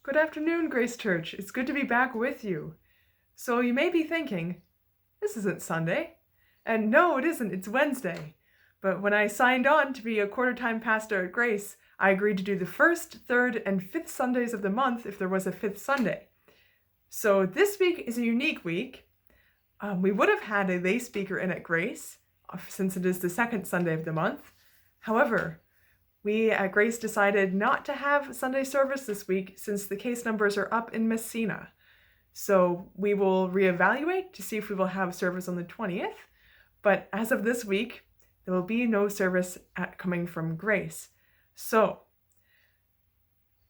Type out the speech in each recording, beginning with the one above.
Good afternoon, Grace Church. It's good to be back with you. So you may be thinking, this isn't Sunday. And no, it isn't. It's Wednesday. But when I signed on to be a quarter-time pastor at Grace, I agreed to do the first, third, and fifth Sundays of the month if there was a fifth Sunday. So this week is a unique week. We would have had a lay speaker in at Grace, since it is the second Sunday of the month. However, we at Grace decided not to have Sunday service this week since the case numbers are up in Messina. So we will reevaluate to see if we will have service on the 20th. But as of this week, there will be no service coming from Grace. So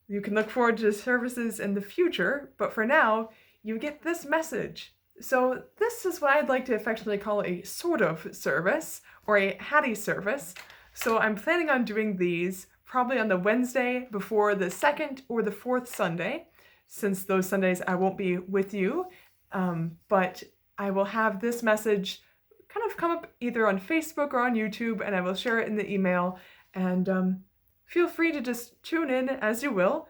you can look forward to services in the future, but for now, you get this message. So this is what I'd like to affectionately call a sort of service, or a Hattie service. So I'm planning on doing these probably on the Wednesday before the second or the fourth Sunday, since those Sundays I won't be with you, but I will have this message kind of come up either on Facebook or on YouTube, and I will share it in the email, and feel free to just tune in as you will.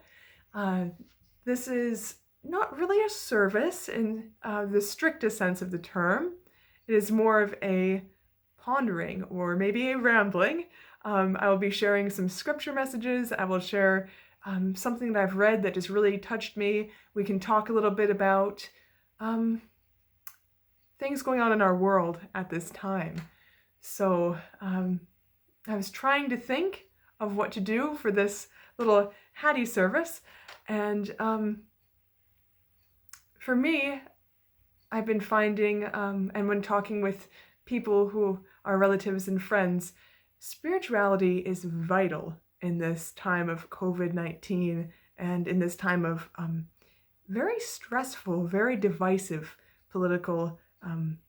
This is not really a service in the strictest sense of the term. It is more of a pondering or maybe a rambling. I will be sharing some scripture messages. I will share something that I've read that just really touched me. We can talk a little bit about things going on in our world at this time. So I was trying to think of what to do for this little Hattie service, and for me, I've been finding, and when talking with people who are relatives and friends, spirituality is vital in this time of COVID-19 and in this time of very stressful, very divisive political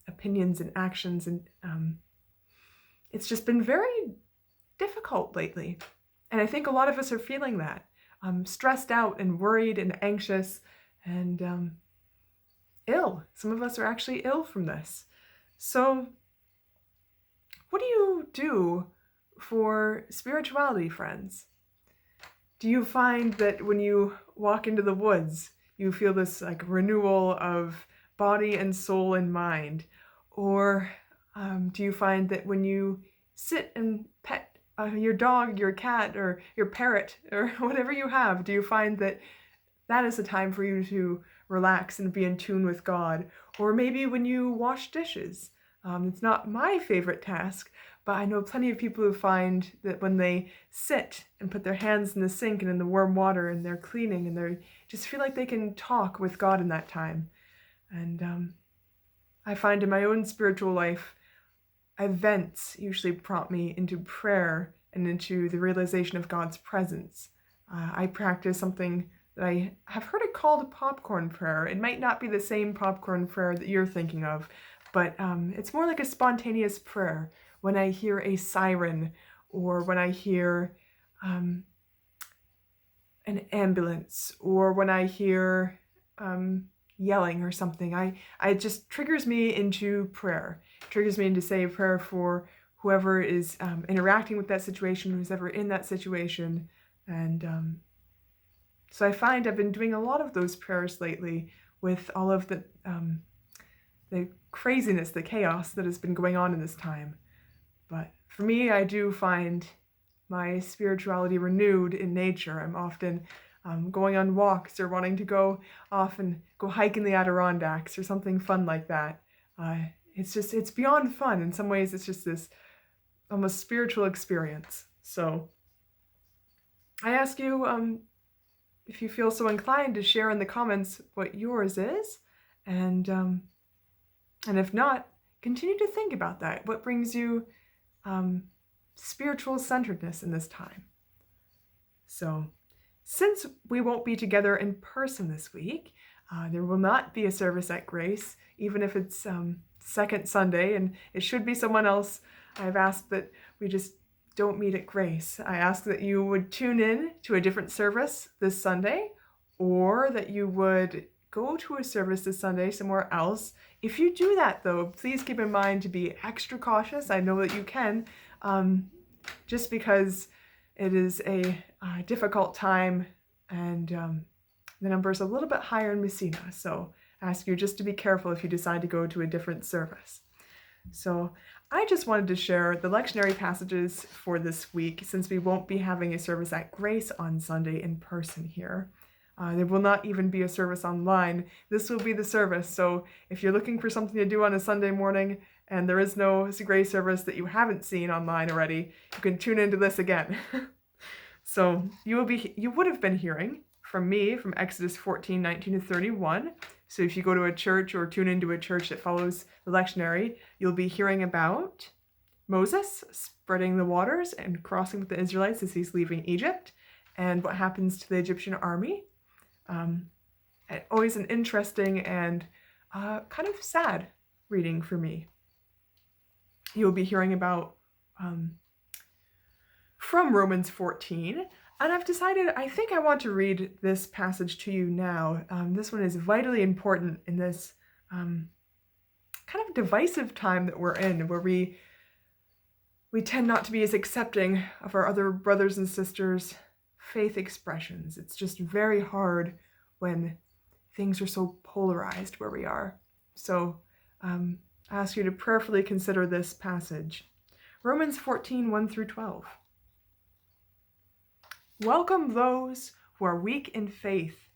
opinions and actions. And it's just been very difficult lately. And I think a lot of us are feeling that, stressed out and worried and anxious and ill. Some of us are actually ill from this. So what do you do for spirituality, friends? Do you find that when you walk into the woods, you feel this like renewal of body and soul and mind? Or do you find that when you sit and pet your dog, your cat, or your parrot, or whatever you have, do you find that that is a time for you to relax and be in tune with God? Or maybe when you wash dishes. It's not my favorite task, but I know plenty of people who find that when they sit and put their hands in the sink and in the warm water and they're cleaning and they just feel like they can talk with God in that time. And I find in my own spiritual life, events usually prompt me into prayer and into the realization of God's presence. I practice something that I have heard it called popcorn prayer. It might not be the same popcorn prayer that you're thinking of, but it's more like a spontaneous prayer when I hear a siren or when I hear an ambulance or when I hear yelling or something. It just triggers me into prayer. It triggers me into say a prayer for whoever is interacting with that situation, who's ever in that situation. And so I find I've been doing a lot of those prayers lately with all of the craziness, the chaos that has been going on in this time. But for me, I do find my spirituality renewed in nature. I'm often going on walks or wanting to go off and go hike in the Adirondacks or something fun like that. It's beyond fun. In some ways, it's just this almost spiritual experience. So I ask you, if you feel so inclined, to share in the comments what yours is, and if not, continue to think about that. What brings you spiritual centeredness in this time? So, since we won't be together in person this week, there will not be a service at Grace, even if it's second Sunday, and it should be someone else. I've asked that we just don't meet at Grace. I ask that you would tune in to a different service this Sunday, or that you would go to a service this Sunday somewhere else. If you do that, though, please keep in mind to be extra cautious. I know that you can, just because it is a difficult time, and The number is a little bit higher in Messina, so I ask you just to be careful if you decide to go to a different service. So I just wanted to share the lectionary passages for this week, since we won't be having a service at Grace on Sunday in person here. There will not even be a service online. This will be the service, so if you're looking for something to do on a Sunday morning and there is no Grace service that you haven't seen online already, you can tune into this again. So you would have been hearing from me from Exodus 14:19-31. So if you go to a church or tune into a church that follows the lectionary, you'll be hearing about Moses spreading the waters and crossing with the Israelites as he's leaving Egypt, and what happens to the Egyptian army. Always an interesting and kind of sad reading for me. You'll be hearing about from Romans 14, and I've decided I think I want to read this passage to you now. This one is vitally important in this kind of divisive time that we're in, where we tend not to be as accepting of our other brothers and sisters' faith expressions. It's just very hard when things are so polarized where we are. So I ask you to prayerfully consider this passage. Romans 14:1-12. Welcome those who are weak in faith,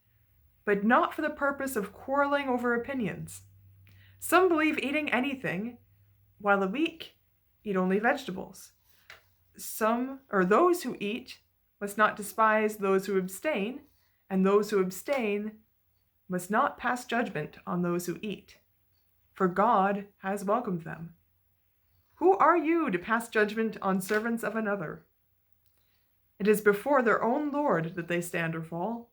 but not for the purpose of quarreling over opinions. Some believe eating anything, while the weak eat only vegetables. Those who eat must not despise those who abstain, and those who abstain must not pass judgment on those who eat, for God has welcomed them. Who are you to pass judgment on servants of another? It is before their own Lord that they stand or fall,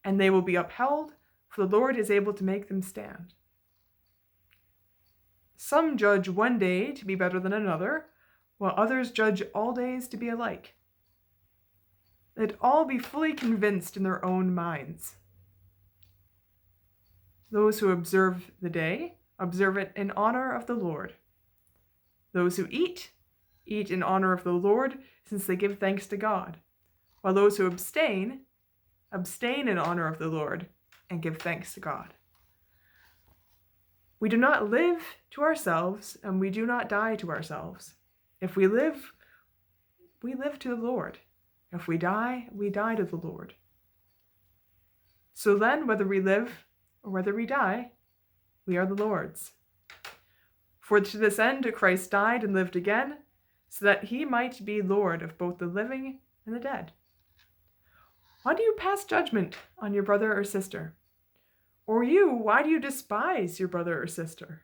and they will be upheld, for the Lord is able to make them stand. Some judge one day to be better than another, while others judge all days to be alike. Let all be fully convinced in their own minds. Those who observe the day, observe it in honor of the Lord. Those who eat, eat in honor of the Lord, since they give thanks to God, while those who abstain, abstain in honor of the Lord, and give thanks to God. We do not live to ourselves, and we do not die to ourselves. If we live, we live to the Lord. If we die to the Lord. So then, whether we live or whether we die, we are the Lord's. For to this end Christ died and lived again, so that he might be Lord of both the living and the dead. Why do you pass judgment on your brother or sister? Or you, why do you despise your brother or sister?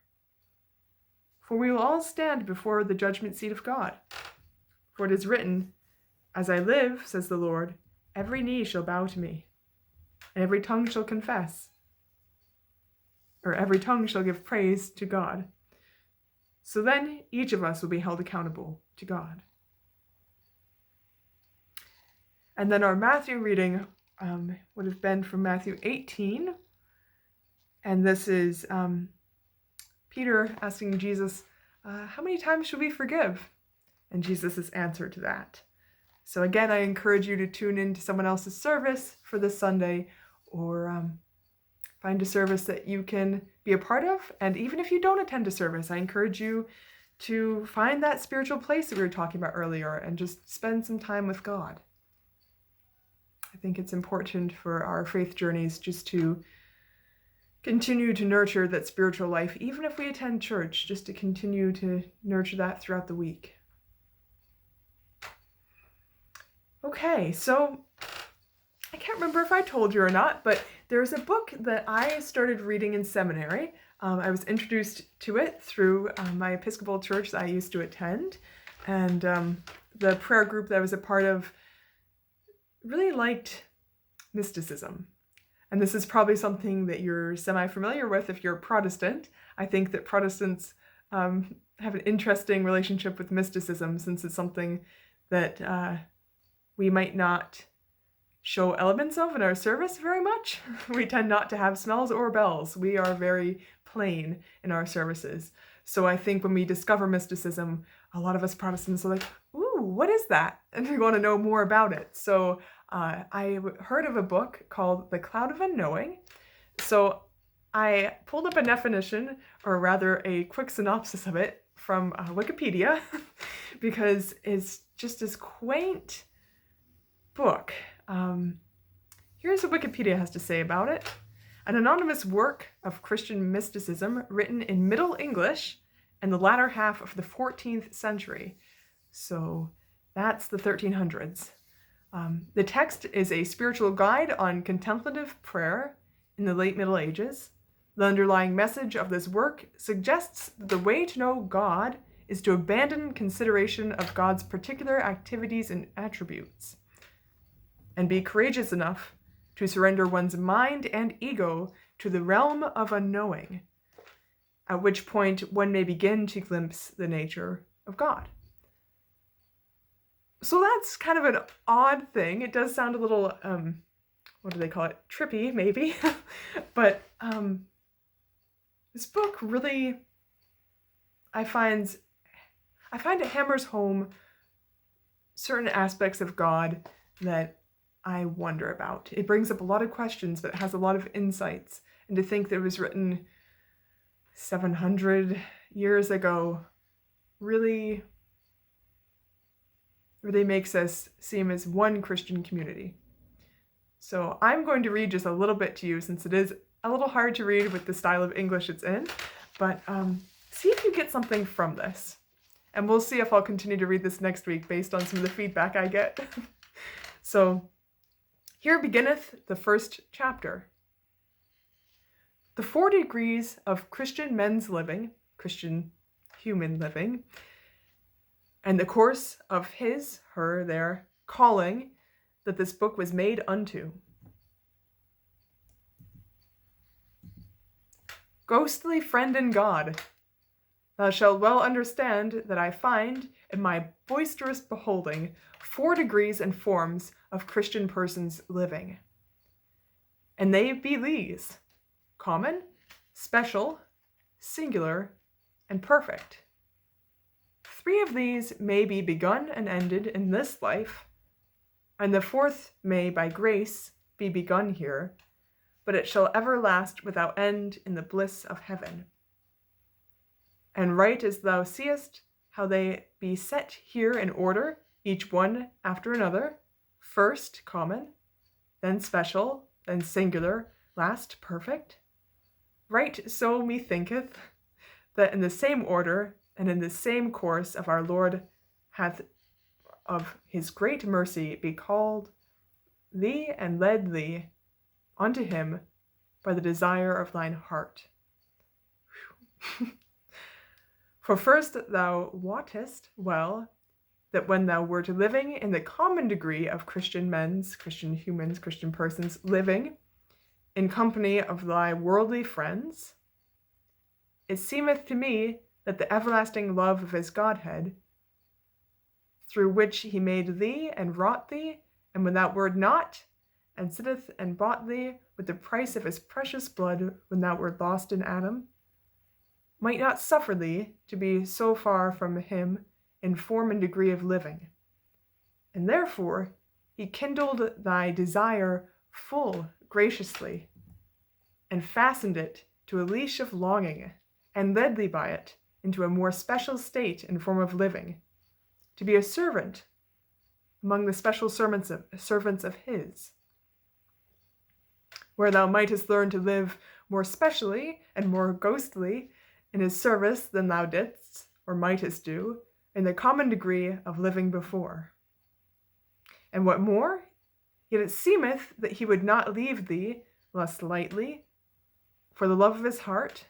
For we will all stand before the judgment seat of God. For it is written, As I live, says the Lord, every knee shall bow to me, and every tongue shall confess, or every tongue shall give praise to God. So then each of us will be held accountable to God. And then our Matthew reading would have been from Matthew 18. And this is Peter asking Jesus, how many times should we forgive? And Jesus' answer to that. So again, I encourage you to tune in to someone else's service for this Sunday, or find a service that you can be a part of. And even if you don't attend a service, I encourage you to find that spiritual place that we were talking about earlier and just spend some time with God. I think it's important for our faith journeys just to continue to nurture that spiritual life, even if we attend church, just to continue to nurture that throughout the week. Okay, so I can't remember if I told you or not, but there's a book that I started reading in seminary. I was introduced to it through my Episcopal church that I used to attend, and the prayer group that I was a part of really liked mysticism. And this is probably something that you're semi-familiar with if you're a Protestant. I think that Protestants have an interesting relationship with mysticism, since it's something that we might not show elements of in our service very much. We tend not to have smells or bells. We are very plain in our services. So I think when we discover mysticism, a lot of us Protestants are like, ooh, what is that? And we want to know more about it. So I heard of a book called The Cloud of Unknowing. So I pulled up a definition, or rather a quick synopsis of it from Wikipedia, because it's just this quaint book. Here's what Wikipedia has to say about it. An anonymous work of Christian mysticism written in Middle English in the latter half of the 14th century. So that's the 1300s. The text is a spiritual guide on contemplative prayer in the late Middle Ages. The underlying message of this work suggests that the way to know God is to abandon consideration of God's particular activities and attributes, and be courageous enough to surrender one's mind and ego to the realm of unknowing, at which point one may begin to glimpse the nature of God. So that's kind of an odd thing. It does sound a little, what do they call it? Trippy, maybe. But this book really, I find it hammers home certain aspects of God that I wonder about. It brings up a lot of questions, but it has a lot of insights. And to think that it was written 700 years ago really makes us seem as one Christian community. So I'm going to read just a little bit to you, since it is a little hard to read with the style of English it's in, but see if you get something from this. And we'll see if I'll continue to read this next week based on some of the feedback I get. So, here beginneth the first chapter. The 4 degrees of Christian men's living, Christian human living, and the course of his, her, their calling that this book was made unto. Ghostly friend in God, thou shalt well understand that I find in my boisterous beholding 4 degrees and forms of Christian persons living. And they be these: common, special, singular, and perfect. 3 of these may be begun and ended in this life, and the 4th may by grace be begun here, but it shall ever last without end in the bliss of heaven. And right as thou seest how they be set here in order, each one after another, first common, then special, then singular, last perfect, right so methinketh that in the same order and in the same course of our Lord hath of his great mercy be called thee and led thee unto him by the desire of thine heart. For first thou wottest well that when thou wert living in the common degree of Christian men's, Christian humans, Christian persons, living in company of thy worldly friends, it seemeth to me that the everlasting love of his Godhead, through which he made thee and wrought thee, and when thou wert not, and sitteth and bought thee with the price of his precious blood when thou wert lost in Adam, might not suffer thee to be so far from him in form and degree of living. And therefore he kindled thy desire full graciously, and fastened it to a leash of longing, and led thee by it into a more special state and form of living, to be a servant among the special servants of his, where thou mightest learn to live more specially and more ghostly in his service than thou didst, or mightest do, in the common degree of living before. And what more? Yet it seemeth that he would not leave thee less lightly, for the love of his heart,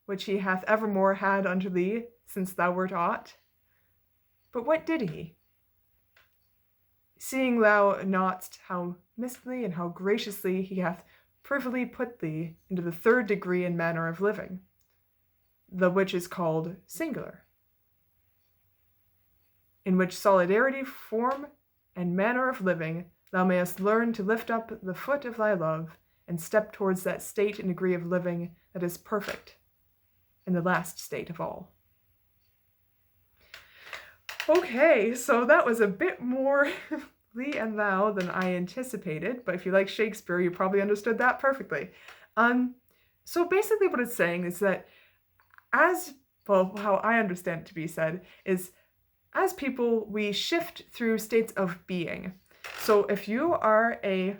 which he hath evermore had unto thee since thou wert aught. But what did he? Seeing thou knowest how mistily and how graciously he hath privily put thee into the 3rd degree and manner of living, the which is called singular, in which solidarity, form, and manner of living thou mayest learn to lift up the foot of thy love and step towards that state and degree of living that is perfect, and the last state of all. Okay, so that was a bit more thee and thou than I anticipated, but if you like Shakespeare, you probably understood that perfectly. So basically what it's saying is that how I understand it to be said is, as people, we shift through states of being. So if you are a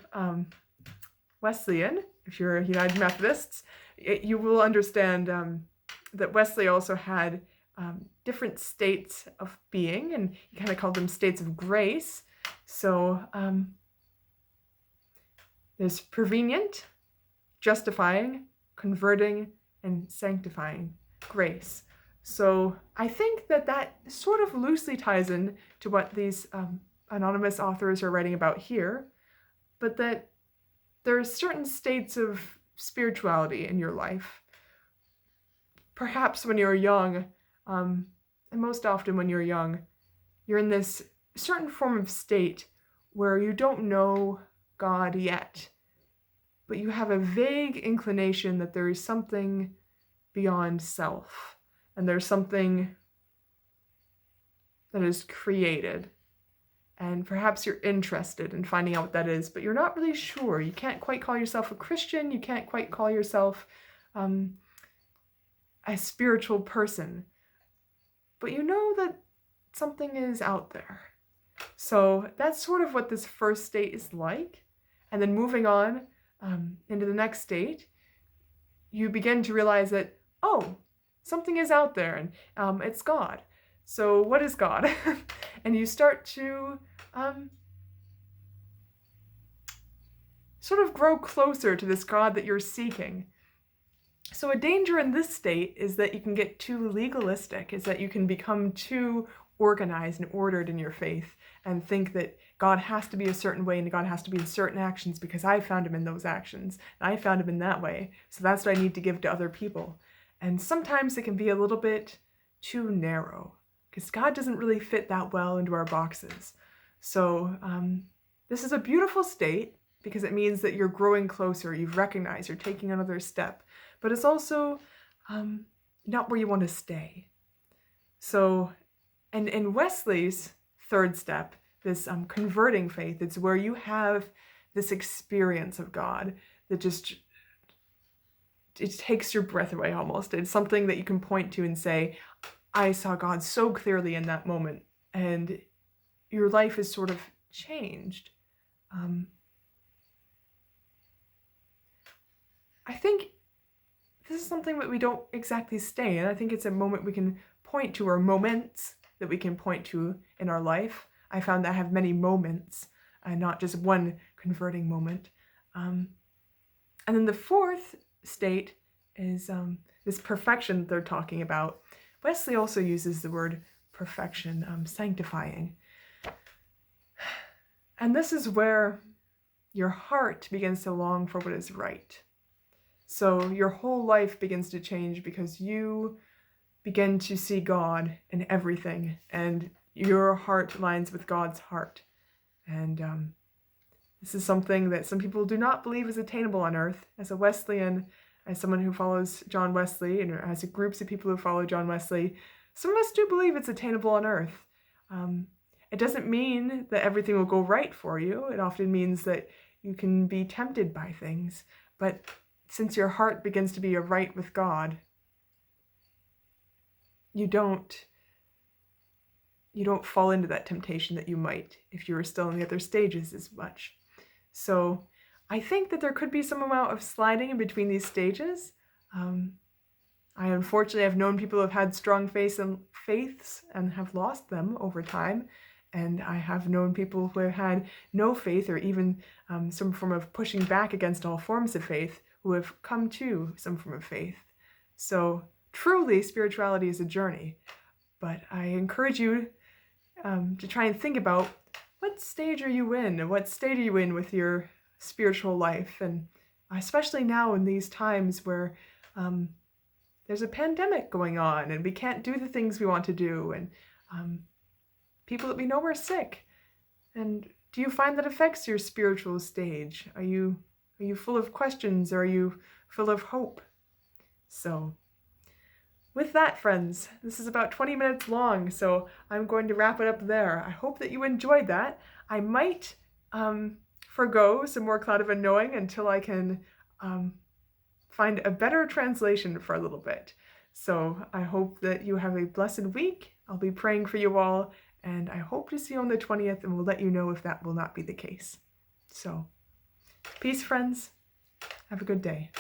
Wesleyan, if you're a United Methodists, you will understand that Wesley also had different states of being, and he kind of called them states of grace. So there's prevenient, justifying, converting, and sanctifying grace. So I think that sort of loosely ties in to what these anonymous authors are writing about here, but that there are certain states of spirituality in your life. Perhaps when you're young, and most often when you're young, you're in this certain form of state where you don't know God yet, but you have a vague inclination that there is something beyond self, and there's something that is created. And perhaps you're interested in finding out what that is, but you're not really sure. You can't quite call yourself a Christian. You can't quite call yourself a spiritual person. But you know that something is out there. So that's sort of what this first state is like. And then moving on into the next state, you begin to realize that, oh, something is out there, and it's God. So what is God? And you start to sort of grow closer to this God that you're seeking. So a danger in this state is that you can get too legalistic, is that you can become too organized and ordered in your faith and think that God has to be a certain way and God has to be in certain actions because I found him in those actions and I found him in that way. So that's what I need to give to other people. And sometimes it can be a little bit too narrow because God doesn't really fit that well into our boxes. So this is a beautiful state because it means that you're growing closer, you've recognized, you're taking another step, but it's also not where you want to stay. So, and in Wesley's third step, this converting faith, it's where you have this experience of God that just, it takes your breath away almost. It's something that you can point to and say, I saw God so clearly in that moment, and your life is sort of changed. I think this is something that we don't exactly stay in. I think it's a moment we can point to, or moments that we can point to in our life. I found that I have many moments, not just one converting moment. And then the fourth state is this perfection that they're talking about. Wesley also uses the word perfection, sanctifying. And this is where your heart begins to long for what is right. So your whole life begins to change because you begin to see God in everything, and your heart lines with God's heart. And this is something that some people do not believe is attainable on earth. As a Wesleyan, as someone who follows John Wesley, and as groups of people who follow John Wesley, some of us do believe it's attainable on earth. It doesn't mean that everything will go right for you. It often means that you can be tempted by things. But since your heart begins to be right with God, you don't fall into that temptation that you might if you were still in the other stages as much. So I think that there could be some amount of sliding in between these stages. I unfortunately have known people who have had strong faiths and have lost them over time. And I have known people who have had no faith, or even some form of pushing back against all forms of faith, who have come to some form of faith. So truly, spirituality is a journey. But I encourage you to try and think about, what stage are you in? And what state are you in with your spiritual life? And especially now in these times where there's a pandemic going on and we can't do the things we want to do, and people that we know are sick. And do you find that affects your spiritual stage? Are you full of questions, or are you full of hope? So with that, friends, this is about 20 minutes long, so I'm going to wrap it up there. I hope that you enjoyed that. I might forgo some more cloud of unknowing until I can find a better translation for a little bit. So I hope that you have a blessed week. I'll be praying for you all, and I hope to see you on the 20th, and we'll let you know if that will not be the case. So, peace, friends. Have a good day.